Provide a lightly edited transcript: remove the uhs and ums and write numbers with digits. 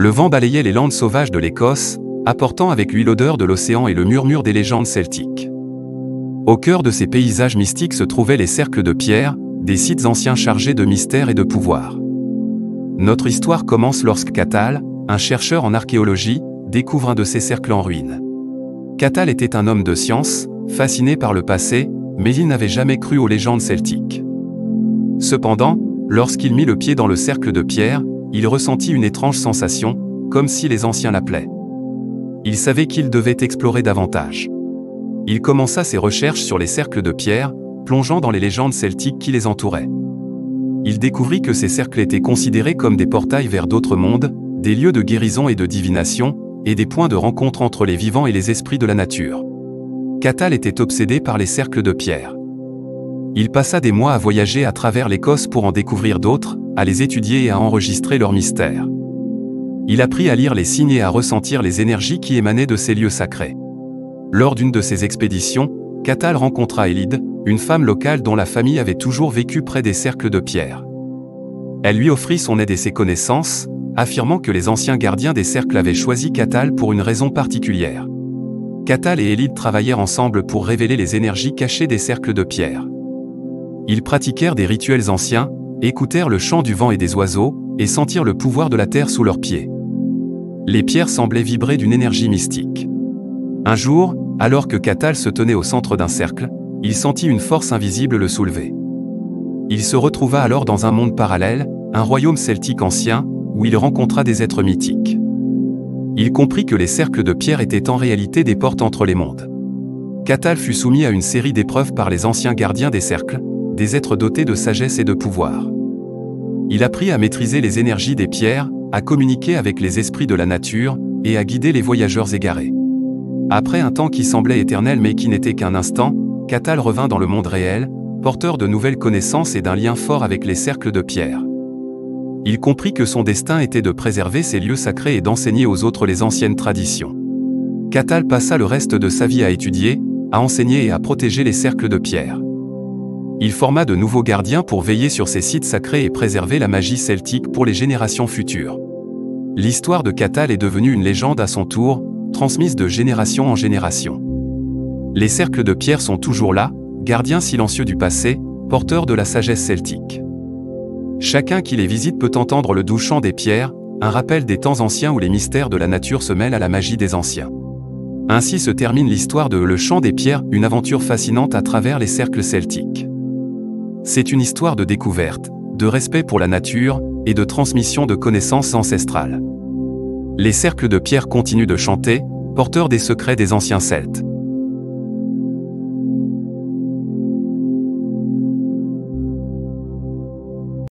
Le vent balayait les landes sauvages de l'Écosse, apportant avec lui l'odeur de l'océan et le murmure des légendes celtiques. Au cœur de ces paysages mystiques se trouvaient les cercles de pierre, des sites anciens chargés de mystère et de pouvoir. Notre histoire commence lorsque Cathal, un chercheur en archéologie, découvre un de ces cercles en ruine. Cathal était un homme de science, fasciné par le passé, mais il n'avait jamais cru aux légendes celtiques. Cependant, lorsqu'il mit le pied dans le cercle de pierre, il ressentit une étrange sensation, comme si les anciens l'appelaient. Il savait qu'il devait explorer davantage. Il commença ses recherches sur les cercles de pierre, plongeant dans les légendes celtiques qui les entouraient. Il découvrit que ces cercles étaient considérés comme des portails vers d'autres mondes, des lieux de guérison et de divination, et des points de rencontre entre les vivants et les esprits de la nature. Cathal était obsédé par les cercles de pierre. Il passa des mois à voyager à travers l'Écosse pour en découvrir d'autres, à les étudier et à enregistrer leurs mystères. Il apprit à lire les signes et à ressentir les énergies qui émanaient de ces lieux sacrés. Lors d'une de ses expéditions, Cathal rencontra Élide, une femme locale dont la famille avait toujours vécu près des cercles de pierre. Elle lui offrit son aide et ses connaissances, affirmant que les anciens gardiens des cercles avaient choisi Cathal pour une raison particulière. Cathal et Élide travaillèrent ensemble pour révéler les énergies cachées des cercles de pierre. Ils pratiquèrent des rituels anciens, écoutèrent le chant du vent et des oiseaux, et sentirent le pouvoir de la terre sous leurs pieds. Les pierres semblaient vibrer d'une énergie mystique. Un jour, alors que Cathal se tenait au centre d'un cercle, il sentit une force invisible le soulever. Il se retrouva alors dans un monde parallèle, un royaume celtique ancien, où il rencontra des êtres mythiques. Il comprit que les cercles de pierre étaient en réalité des portes entre les mondes. Cathal fut soumis à une série d'épreuves par les anciens gardiens des cercles, des êtres dotés de sagesse et de pouvoir. Il apprit à maîtriser les énergies des pierres, à communiquer avec les esprits de la nature, et à guider les voyageurs égarés. Après un temps qui semblait éternel mais qui n'était qu'un instant, Cathal revint dans le monde réel, porteur de nouvelles connaissances et d'un lien fort avec les cercles de pierre. Il comprit que son destin était de préserver ces lieux sacrés et d'enseigner aux autres les anciennes traditions. Cathal passa le reste de sa vie à étudier, à enseigner et à protéger les cercles de pierre. Il forma de nouveaux gardiens pour veiller sur ces sites sacrés et préserver la magie celtique pour les générations futures. L'histoire de Cathal est devenue une légende à son tour, transmise de génération en génération. Les cercles de pierre sont toujours là, gardiens silencieux du passé, porteurs de la sagesse celtique. Chacun qui les visite peut entendre le doux chant des pierres, un rappel des temps anciens où les mystères de la nature se mêlent à la magie des anciens. Ainsi se termine l'histoire de Le Chant des Pierres, une aventure fascinante à travers les cercles celtiques. C'est une histoire de découverte, de respect pour la nature, et de transmission de connaissances ancestrales. Les cercles de pierre continuent de chanter, porteurs des secrets des anciens Celtes.